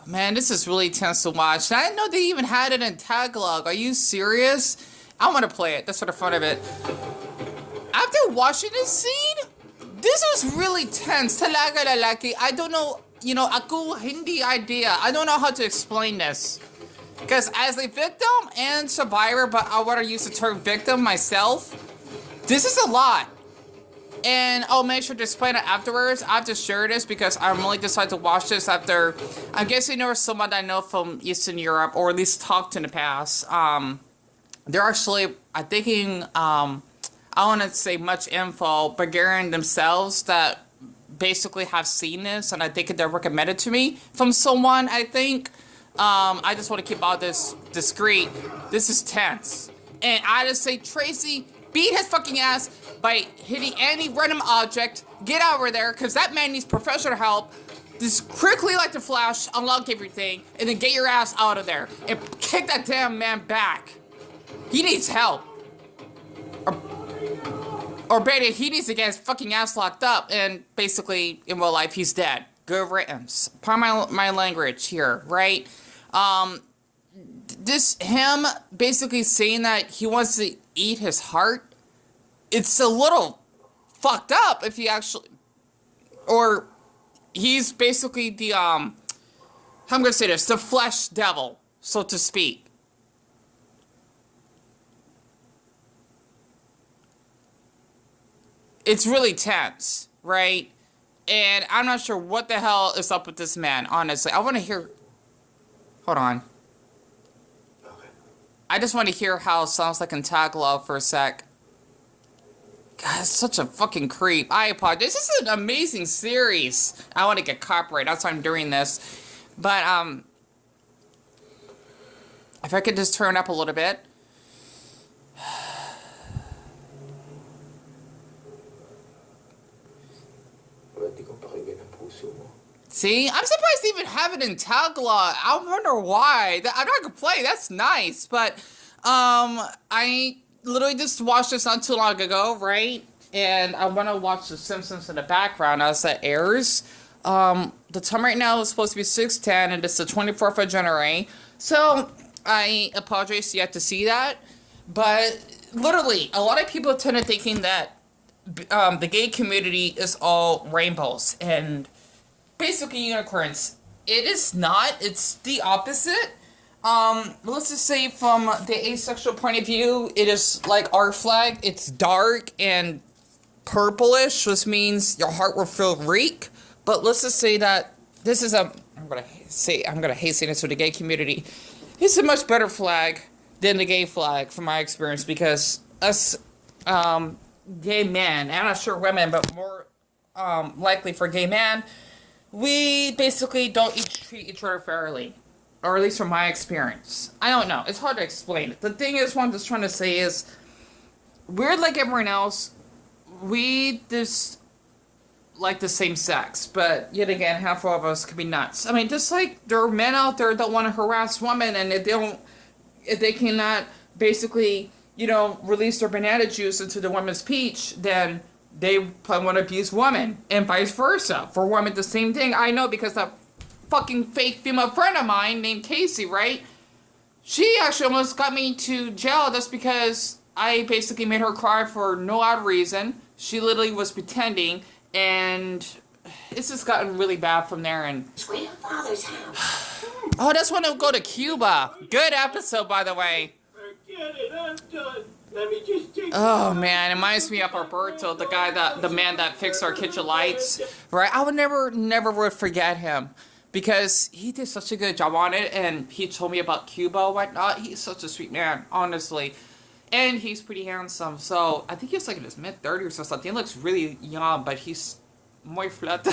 Man, this is really tense to watch. I didn't know they even had it in Tagalog. Are you serious? I want to play it. That's for the fun of it. After watching this scene, this was really tense. Talaga lalaki. I don't know, ako hindi idea. I don't know how to explain this. Because as a victim and survivor, but I want to use the term victim myself, this is a lot. And I'll make sure to explain it afterwards. I have to share this because I'm only decided to watch this after, I'm guessing there was someone I know from Eastern Europe, or at least talked in the past. They're actually, I'm thinking, I want to say much info, Bulgarian themselves that basically have seen this, and I think they're recommended to me from someone, I think. I just want to keep all this discreet. This is tense. And I just say, Tracy, beat his fucking ass by hitting any random object. Get over there, because that man needs professional help. Just quickly, like the Flash, unlock everything, and then get your ass out of there. And kick that damn man back. He needs help. Or better, he needs to get his fucking ass locked up, and basically, in real life, he's dead. Good riddance. Pardon my language here, right? Him basically saying that he wants to eat his heart, it's a little fucked up if you actually, or he's basically the, I'm gonna say this, the flesh devil, so to speak. It's really tense, right? And I'm not sure what the hell is up with this man, honestly. I want to hear... Hold on. Okay. I just want to hear how it sounds like in Tagalog for a sec. God, it's such a fucking creep. I apologize. This is an amazing series. I want to get copyright. That's why I'm doing this. But, if I could just turn up a little bit. See, I'm surprised they even have it in Tagalog. I wonder why. I'm not gonna play. That's nice, but I literally just watched this not too long ago, right? And I want to watch The Simpsons in the background as that airs. The time right now is supposed to be 6:10, and it's the 24th of January. So I apologize you have to see that, but literally, a lot of people tend to thinking that the gay community is all rainbows and basically unicorns. It is not. It's the opposite. Let's just say from the asexual point of view, it is like our flag. It's dark and purplish, which means your heart will feel weak. But let's just say that this is I'm gonna hate saying this for the gay community. It's a much better flag than the gay flag from my experience, because us gay men, I'm not sure women, but more likely for gay men, we basically don't treat each other fairly. Or at least from my experience. I don't know. It's hard to explain. The thing is, what I'm just trying to say is, we're like everyone else. We just like the same sex. But yet again, half of us can be nuts. I mean, just like there are men out there that want to harass women, and if they cannot basically, release their banana juice into the woman's peach, then they probably want to abuse women, and vice versa. For women, the same thing. I know, because that fucking fake female friend of mine named Casey, right? She actually almost got me to jail just because I basically made her cry for no odd reason. She literally was pretending, and it's just gotten really bad from there. And grandfather's house. Oh, that's when it'll go to Cuba. Good episode, by the way. Forget it, I'm done. Let me just take Oh man, it reminds me of Roberto, the man that fixed our kitchen lights, right? I would never would forget him, because he did such a good job on it, and he told me about Cuba and whatnot. He's such a sweet man, honestly, and he's pretty handsome. So I think he's like in his mid-30s or something. He looks really young, but he's muy flat.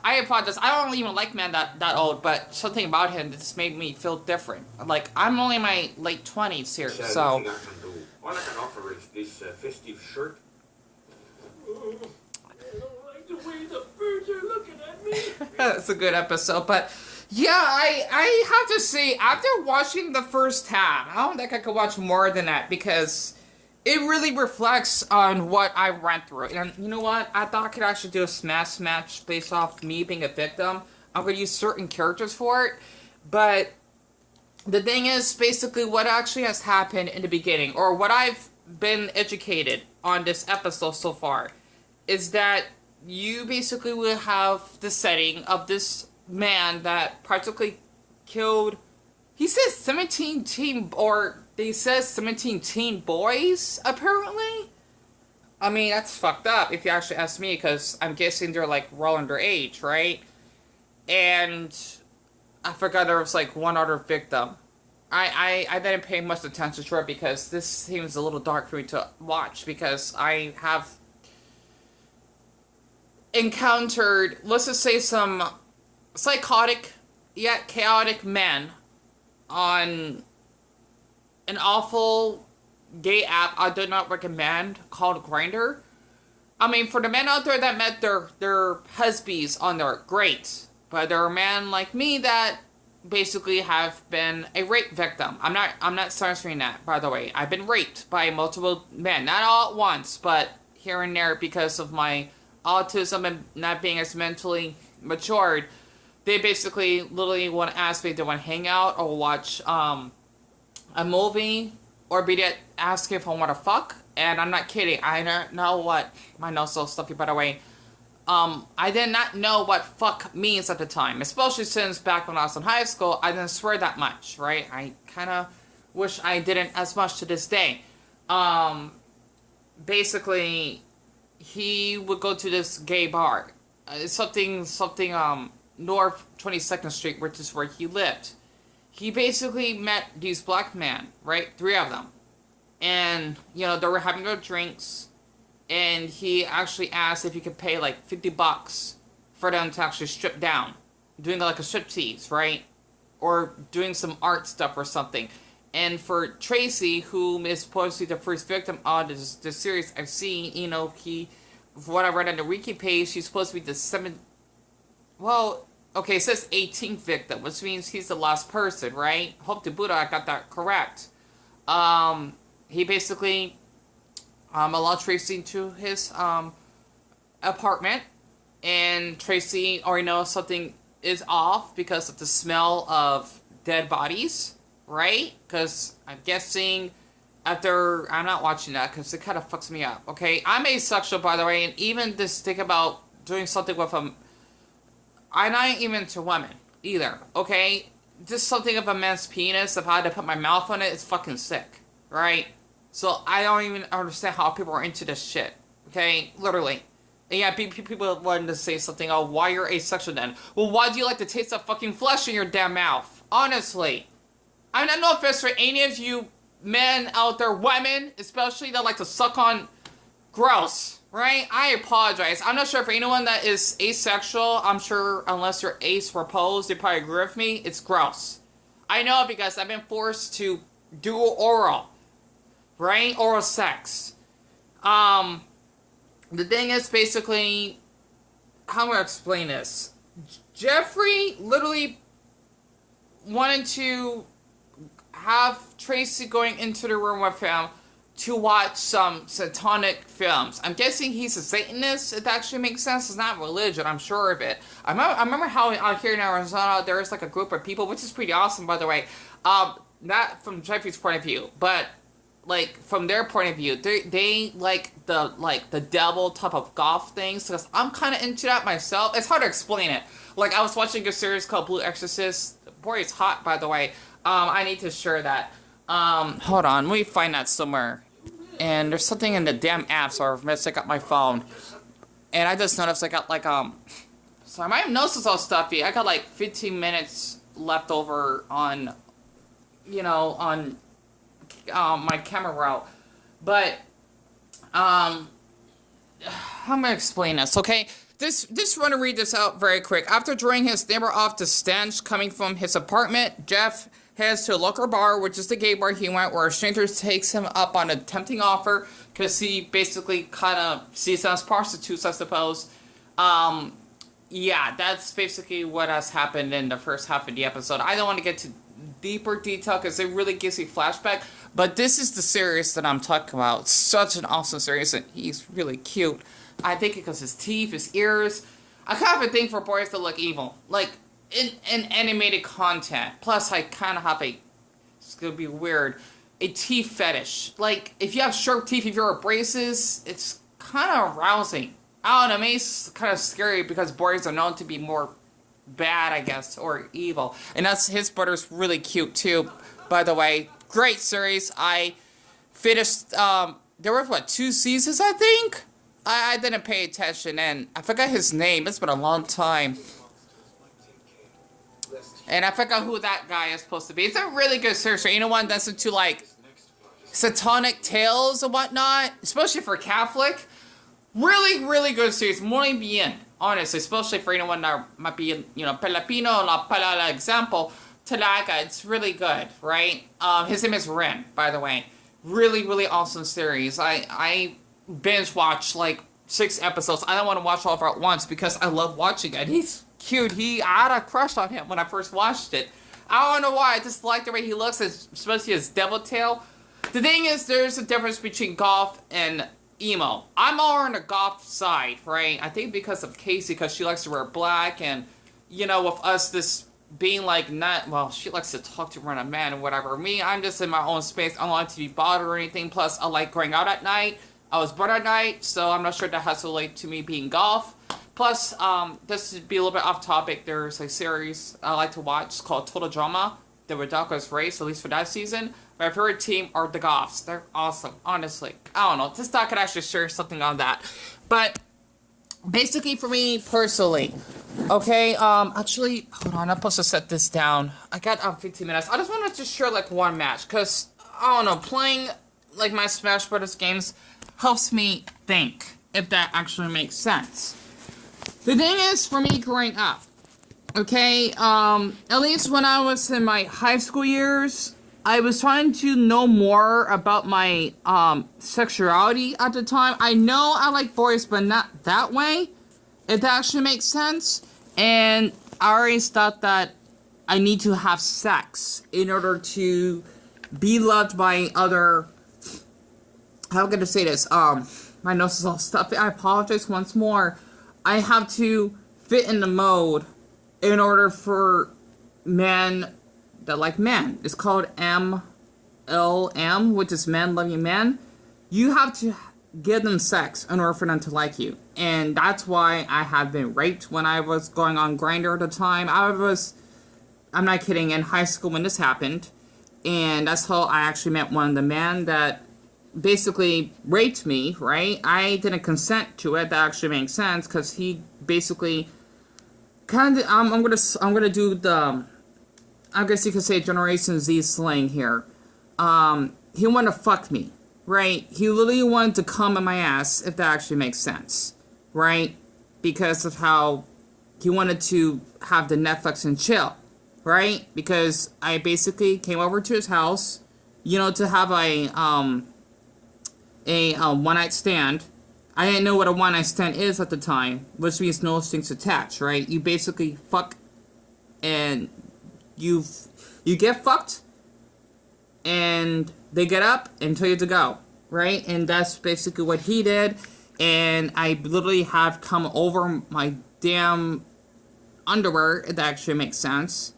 I apologize. I don't even like men that old, but something about him just made me feel different. Like, I'm only in my late 20s here, so. All I can offer is this festive shirt. I don't like the way the birds are looking at me. That's a good episode, but yeah, I have to say, after watching the first half, I don't think I could watch more than that, because it really reflects on what I went through. And you know what? I thought I could actually do a smash match based off me being a victim. I'm going to use certain characters for it. But the thing is, basically, what actually has happened in the beginning, or what I've been educated on this episode so far, is that you basically will have the setting of this man that practically killed, he says 17 teen, or they says 17 teen boys, apparently. I mean, that's fucked up if you actually ask me, because I'm guessing they're like well underage, right? And I forgot there was like one other victim. I didn't pay much attention to it because this seems a little dark for me to watch, because I have encountered, let's just say, some psychotic yet chaotic men on an awful gay app I do not recommend called Grindr. I mean, for the men out there that met their husbands on there, great. But there are men like me that basically have been a rape victim. I'm not censoring that, by the way. I've been raped by multiple men, not all at once, but here and there, because of my autism and not being as mentally matured. They basically literally want to ask me, do I want to hang out or watch a movie, or be that ask if I want to fuck. And I'm not kidding. I don't know what, my nose so stuffy, by the way. I did not know what fuck means at the time, especially since back when I was in high school, I didn't swear that much, right? I kind of wish I didn't as much to this day. Basically, he would go to this gay bar. Something, North 22nd Street, which is where he lived. He basically met these black men, right? 3 of them. And, you know, they were having their drinks. And he actually asked if he could pay like $50 for them to actually strip down. Doing like a striptease, right? Or doing some art stuff or something. And for Tracy, who is supposed to be the first victim on this series I've seen, you know, from what I read on the wiki page, she's supposed to be the well, okay, it says 18th victim, which means he's the last person, right? Hope to Buddha I got that correct. He basically allowed Tracy to his apartment, and Tracy already knows something is off because of the smell of dead bodies, right? Because I'm guessing after, I'm not watching that because it kind of fucks me up, okay? I'm asexual, by the way, and even this thing about doing something with I'm not even into women either, okay? Just something of a man's penis, if I had to put my mouth on it, it's fucking sick, right? So I don't even understand how people are into this shit, okay? Literally. And yeah, people wanted to say something, oh, why you're asexual then? Well, why do you like the taste of fucking flesh in your damn mouth? Honestly. I mean, no offense for any of you men out there, women, especially, that like to suck on gross, right? I apologize. I'm not sure for anyone that is asexual. I'm sure unless you're ace repose, they probably agree with me. It's gross. I know because I've been forced to do oral, right? Oral sex. The thing is basically, how am I going to explain this? Jeffrey literally wanted to have Tracy going into the room with him to watch some satanic films. I'm guessing he's a Satanist, if that actually makes sense. It's not religion, I'm sure of it. I remember how out here in Arizona, there's like a group of people, which is pretty awesome, by the way. Not from Jeffrey's point of view, but like from their point of view, they like the devil type of goth things, because I'm kind of into that myself. It's hard to explain it. Like, I was watching a series called Blue Exorcist. Boy, it's hot, by the way. I need to share that. Hold on, let me find that somewhere. And there's something in the damn app, so I've messed up my phone. And I just noticed I got like, so my nose is all stuffy. I got like 15 minutes left over on, you know, on my camera route. But, how am I gonna explain this, okay? Just want to read this out very quick. After drawing his neighbor off the stench coming from his apartment, Jeff heads to a local bar, which is the gay bar he went, where a stranger takes him up on a tempting offer, because he basically kind of sees them as prostitutes, I suppose. Yeah, that's basically what has happened in the first half of the episode. I don't want to get to deeper detail, because it really gives me flashback, but this is the series that I'm talking about. It's such an awesome series, and he's really cute. I think because his teeth, his ears. I kind of have a thing for boys that look evil. Like, in animated content. Plus, I kind of have a, it's gonna be weird, a teeth fetish. Like, if you have sharp teeth, if you wear braces, it's kind of arousing. I don't know, maybe it's kind of scary because boys are known to be more bad, I guess, or evil. And that's, his brother's really cute too, by the way. Great series. I finished, there were, what, 2 seasons, I think? I didn't pay attention, and I forgot his name. It's been a long time. And I forgot who that guy is supposed to be. It's a really good series for anyone that's into, like, satanic tales and whatnot, especially for Catholic. Really, really good series. Muy bien, honestly, especially for anyone that might be, you know, Filipino, la palala example, Talaga. It's really good, right? His name is Ren, by the way. Really, really awesome series. I binge watched like 6 episodes. I don't want to watch all of it at once because I love watching it. He's cute. I had a crush on him when I first watched it. I don't know why. I just like the way he looks, especially his devil tail. The thing is, there's a difference between goth and emo. I'm more on the goth side, right? I think because of Casey, because she likes to wear black, and, you know, with us, this being like not, well, she likes to talk to random man and whatever. Me, I'm just in my own space. I don't like to be bothered or anything. Plus, I like going out at night. I was born at night, so I'm not sure that has to relate to me being golf. Plus, just to be a little bit off topic, there's a series I like to watch. It's called Total Drama, the Ridiculous Race, at least for that season. My favorite team are the Goths. They're awesome, honestly. I don't know, this doc could actually share something on that. But, basically for me, personally, okay, actually, hold on, I'm supposed to set this down. I got 15 minutes. I just wanted to share, like, one match, because, I don't know, playing, like, my Smash Brothers games helps me think, if that actually makes sense. The thing is, for me growing up, okay, at least when I was in my high school years, I was trying to know more about my, sexuality at the time. I know I like boys, but not that way, if that actually makes sense. And I always thought that I need to have sex in order to be loved by other, how am I gonna say this? My nose is all stuffy. I apologize once more. I have to fit in the mode in order for men that like men. It's called MLM, which is men loving men. You have to give them sex in order for them to like you. And that's why I have been raped when I was going on Grindr at the time. I'm not kidding, in high school when this happened. And that's how I actually met one of the men that basically raped me, right? I didn't consent to it. That actually makes sense, because he basically kind of, I'm gonna do the, I guess you could say Generation Z slang here. He wanted to fuck me, right? He literally wanted to come in my ass, if that actually makes sense, right? Because of how he wanted to have the Netflix and chill, right? Because I basically came over to his house, you know, to have a one-night stand. I didn't know what a one-night stand is at the time, which means no strings attached, right? You basically fuck, and you get fucked, and they get up and tell you to go, right? And that's basically what he did, and I literally have come over my damn underwear, if that actually makes sense.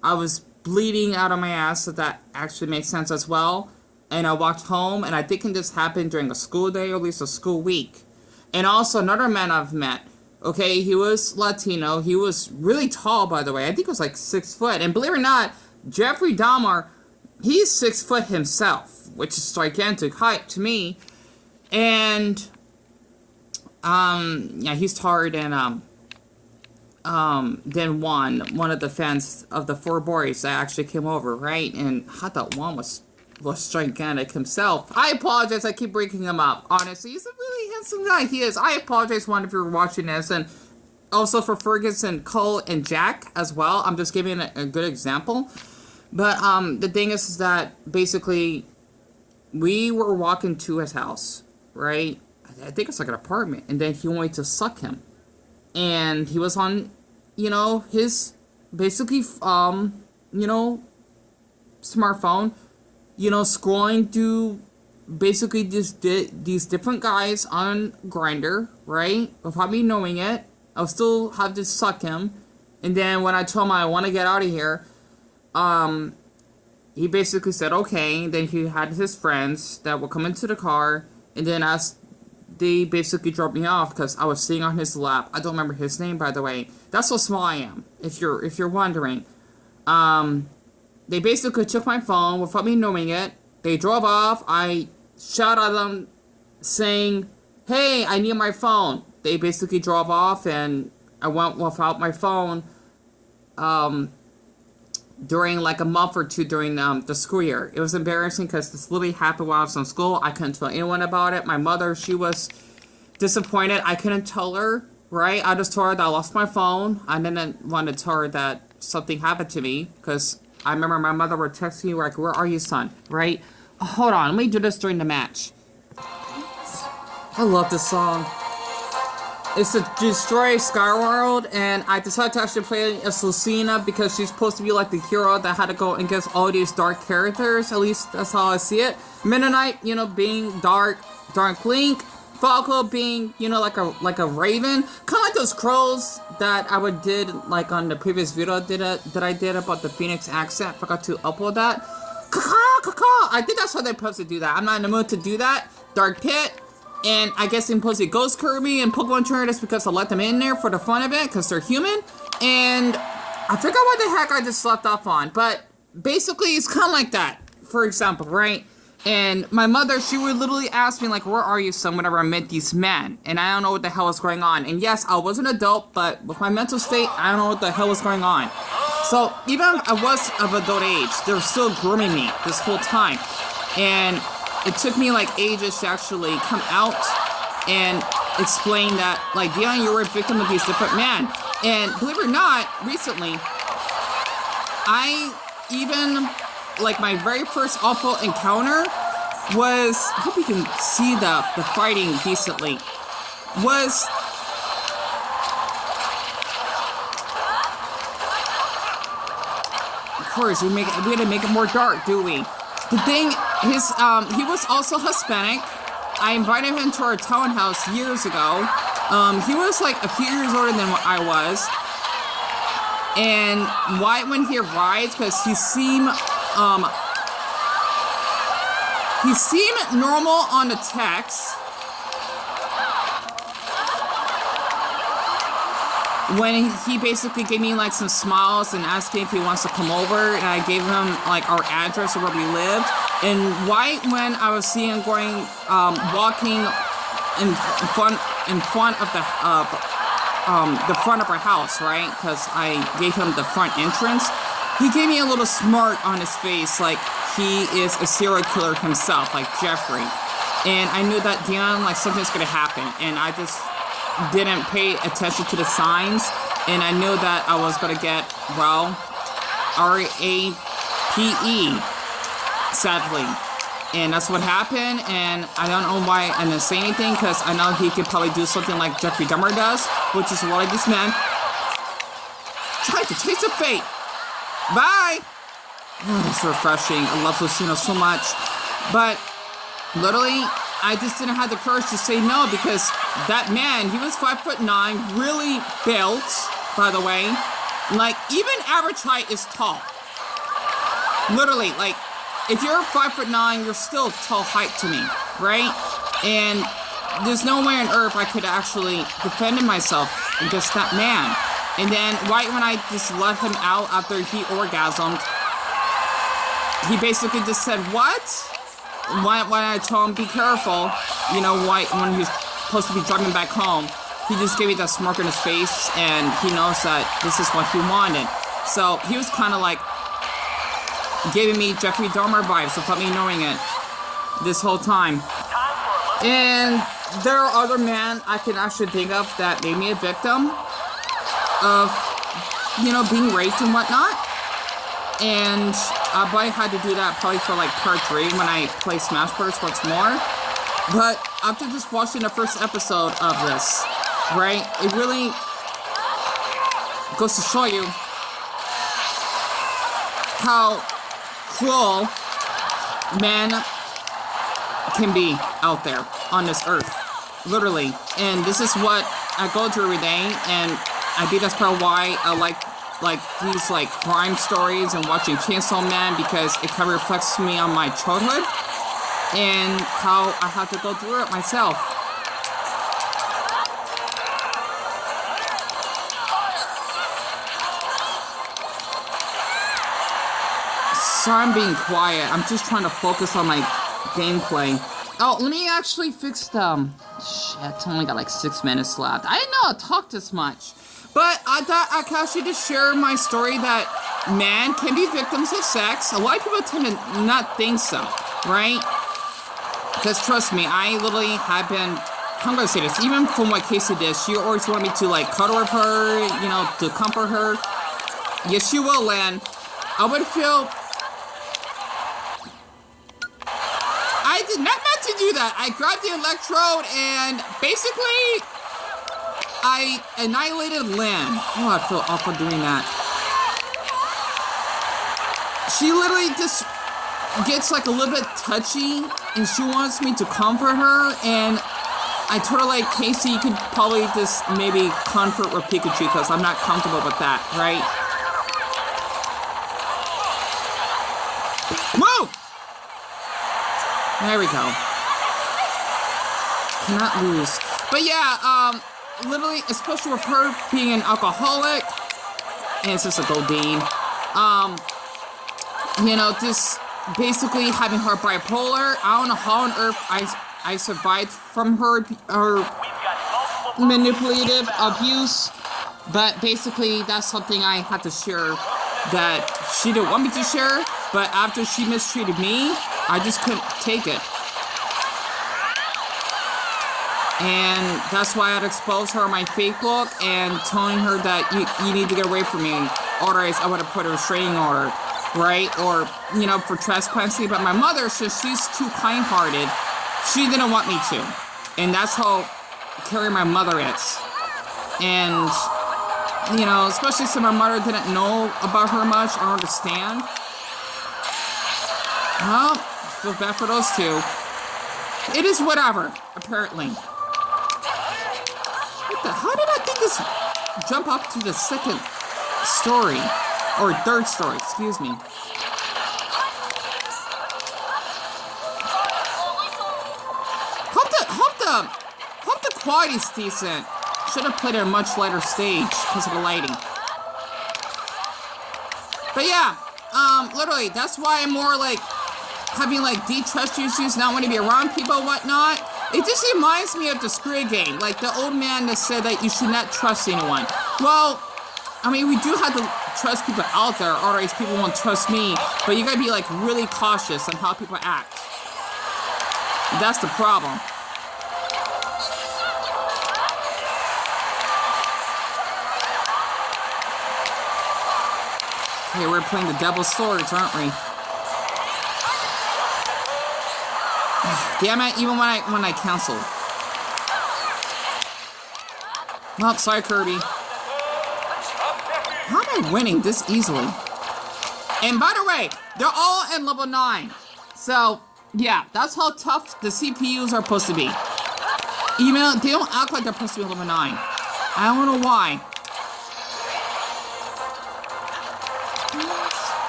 I was bleeding out of my ass, if that actually makes sense as well. And I walked home, and I think this happened during a school day, or at least a school week. And also, another man I've met, okay, he was Latino. He was really tall, by the way. I think he was like 6 foot. And believe it or not, Jeffrey Dahmer, he's 6 foot himself, which is gigantic height to me. And, yeah, he's taller than one of the fans of the 4 boys that actually came over, right? And I thought one was gigantic himself. I apologize, I keep breaking him up. Honestly, he's a really handsome guy. He is. I apologize, one, if you're watching this, and also for Ferguson, Cole, and Jack as well. I'm just giving a good example. But the thing is that basically we were walking to his house, right? I think it's like an apartment, and then he wanted to suck him, and he was on, you know, his basically you know, smartphone, you know, scrolling through basically these different guys on Grindr, right? Without me knowing it, I'll still have to suck him, And then when I told him I want to get out of here, he basically said, okay. Then he had his friends that would come into the car. And then they basically dropped me off because I was sitting on his lap. I don't remember his name, by the way. That's how small I am, if you're wondering. They basically took my phone without me knowing it. They drove off. I shouted at them saying, hey, I need my phone. They basically drove off, and I went without my phone during like a month or two during the school year. It was embarrassing because this literally happened while I was in school. I couldn't tell anyone about it. My mother, she was disappointed. I couldn't tell her, right? I just told her that I lost my phone. I didn't want to tell her that something happened to me because I remember my mother would text me like, where are you, son? Right? Oh, hold on, let me do this during the match. I love this song. It's to destroy Skyworld, and I decided to actually play as Lucina because she's supposed to be like the hero that had to go against all these dark characters. At least that's how I see it. Mennonite, you know, being dark Link. Falco being, you know, like a raven. Kind of like those crows that I did like on the previous video that I did about the Phoenix accent. Forgot to upload that. I think that's how they're supposed to do that. I'm not in the mood to do that. Dark Pit. And I guess they're supposed to be Ghost Kirby and Pokemon Trainer just because I let them in there for the fun of it because they're human. And I forgot what the heck I just left off on. But basically, it's kind of like that. For example, right? And my mother, she would literally ask me, like, where are you, son, whenever I met these men? And I don't know what the hell was going on. And yes, I was an adult, but with my mental state, I don't know what the hell was going on. So even if I was of adult age, they were still grooming me this whole time. And it took me, like, ages to actually come out and explain that, like, Deon, you were a victim of these different men. And believe it or not, recently, I even... like my very first awful encounter was, I hope you can see the fighting decently, was, of course, we had to make it more dark, do we? The thing, he was also Hispanic. I invited him to our townhouse years ago. He was like a few years older than I was. And why when he arrived, because he seemed normal on the text. When he basically gave me like some smiles and asked me if he wants to come over, and I gave him like our address of where we lived. And right when I was seeing him going, walking in front of the front of our house, right? Because I gave him the front entrance. He gave me a little smirk on his face, like he is a serial killer himself, like Jeffrey. And I knew that Deon, like something's gonna happen, and I just didn't pay attention to the signs, and I knew that I was gonna get, well, RAPE, sadly. And that's what happened, and I don't know why I didn't say anything, because I know he could probably do something like Jeffrey Dahmer does, which is a lot of these men trying to chase a fate. Bye! Oh, that's refreshing. I love Lucina so much. But, literally, I just didn't have the courage to say no, because that man, he was 5'9", really built, by the way. Like, even average height is tall. Literally, like, if you're 5'9", you're still tall height to me, right? And there's no way on earth I could actually defend myself against that man. And then, right when I just let him out after he orgasmed, he basically just said, what? When I told him, be careful, you know, when he's supposed to be driving back home, he just gave me that smirk on his face, and he knows that this is what he wanted. So, he was kind of like giving me Jeffrey Dahmer vibes without me knowing it this whole time. And there are other men I can actually think of that made me a victim of, you know, being raped and whatnot. And I probably had to do that probably for like part 3 when I play Smash Bros. Once more. But after just watching the first episode of this, right, it really goes to show you how cruel men can be out there on this earth. Literally. And this is what I go through every day, and I think that's probably why I like like these like crime stories and watching Chainsaw Man because it kind of reflects me on my childhood and how I had to go through it myself. Sorry I'm being quiet. I'm just trying to focus on my gameplay. Oh, let me actually fix the... Shit, I only got like 6 minutes left. I didn't know I'd talk this much. But I thought I could actually just share my story that men can be victims of sex. A lot of people tend to not think so, right? Because trust me, I literally have been... I'm gonna say this, even from what Casey did, she always wanted me to like cuddle with her, you know, to comfort her. Yes, she will, Lan. I would feel... I did not meant to do that. I grabbed the electrode and basically I annihilated Lynn. Oh, I feel awful doing that. She literally just gets like a little bit touchy and she wants me to comfort her, and I told her like, Casey, you could probably just maybe comfort with Pikachu because I'm not comfortable with that, right? Move! There we go. Cannot lose. But yeah, literally, especially with her being an alcoholic, and it's just a Goldine, you know, just basically having her bipolar. I don't know how on earth I survived from her manipulative abuse, but basically that's something I had to share that she didn't want me to share, but after she mistreated me, I just couldn't take it. And that's why I'd expose her on my Facebook and telling her that you need to get away from me, otherwise I would have put a restraining order, right? Or, you know, for trespassing. But my mother, since she's too kind-hearted, she didn't want me to. And that's how caring my mother is. And, you know, especially since my mother didn't know about her much or understand. Well, feel bad for those two. It is whatever, apparently. What the? How did I think this jump up to the second story? Or third story, excuse me. Hope the quality's decent. Should have played at a much lighter stage because of the lighting. But yeah, literally, that's why I'm more like having like deep trust issues, not wanting to be around people and whatnot. It just reminds me of the Squid Game, like the old man that said that you should not trust anyone. Well, I mean, we do have to trust people out there, otherwise people won't trust me, but you gotta be like really cautious on how people act. That's the problem. Okay, we're playing the Devil's Swords, aren't we? Damn it, even when I canceled. Oh, sorry, Kirby. How am I winning this easily? And by the way, they're all at level 9. So, yeah, that's how tough the CPUs are supposed to be. Even though they don't act like they're supposed to be level 9. I don't know why.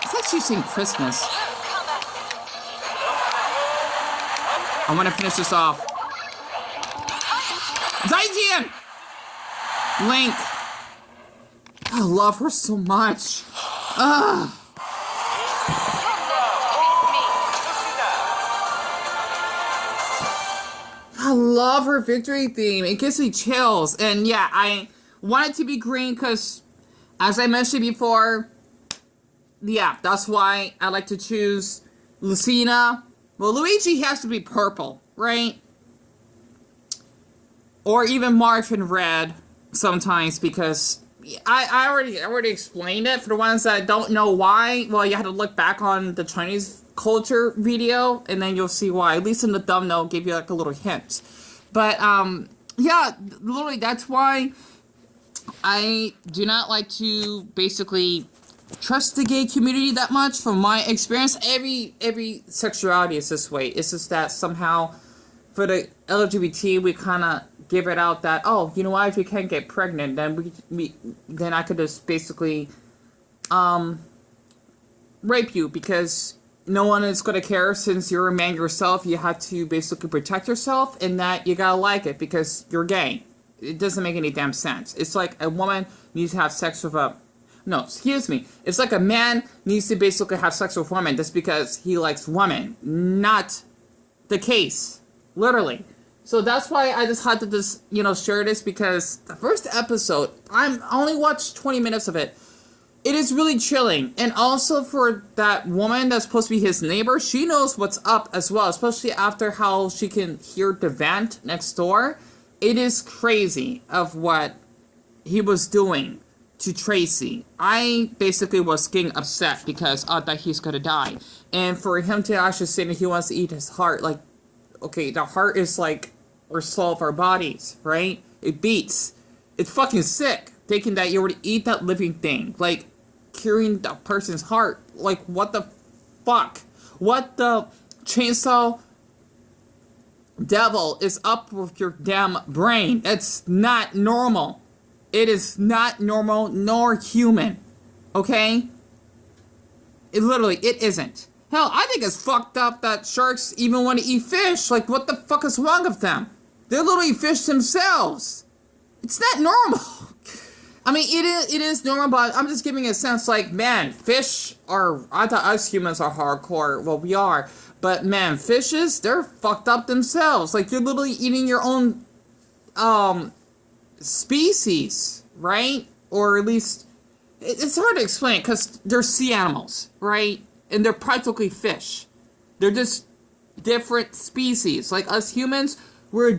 It's actually saying Christmas. I want to finish this off. Zaijian! Link. I love her so much. Ugh. I love her victory theme. It gives me chills. And yeah, I want it to be green because, as I mentioned before, yeah, that's why I like to choose Lucina. Well, Luigi has to be purple, right? Or even Marvin red sometimes, because I already explained it. For the ones that don't know why, well, you have to look back on the Chinese culture video, and then you'll see why. At least in the thumbnail, I'll give you like a little hint. But yeah, literally, that's why I do not like to basically trust the gay community that much. From my experience, every sexuality is this way. It's just that somehow for the LGBT we kind of give it out that, oh, you know what, if you can't get pregnant, then then I could just basically rape you because no one is going to care since you're a man yourself. You have to basically protect yourself, and that you gotta like it because you're gay. It doesn't make any damn sense. It's like a woman needs to have sex with a... No, excuse me. It's like a man needs to basically have sex with women just because he likes women. Not the case. Literally. So that's why I just had to just, share this, because the first episode, I only watched 20 minutes of it. It is really chilling. And also for that woman that's supposed to be his neighbor, she knows what's up as well, especially after how she can hear the vent next door. It is crazy of what he was doing to Tracy. I basically was getting upset because I thought he's gonna die. And for him to actually say that he wants to eat his heart, like, okay, the heart is like our soul of our bodies, right? It beats. It's fucking sick thinking that you were to eat that living thing, like curing that person's heart. Like, what the fuck? What the chainsaw devil is up with your damn brain? It's not normal. It is not normal nor human. Okay? It isn't. Hell, I think it's fucked up that sharks even want to eat fish. Like, what the fuck is wrong with them? They're literally fish themselves. It's not normal. I mean, it is normal, but I'm just giving a sense like, man, fish are... I thought us humans are hardcore. Well, we are. But, man, fishes, they're fucked up themselves. Like, you're literally eating your own, species, right? Or at least... It's hard to explain, because they're sea animals, right? And they're practically fish. They're just different species. Like, us humans, we're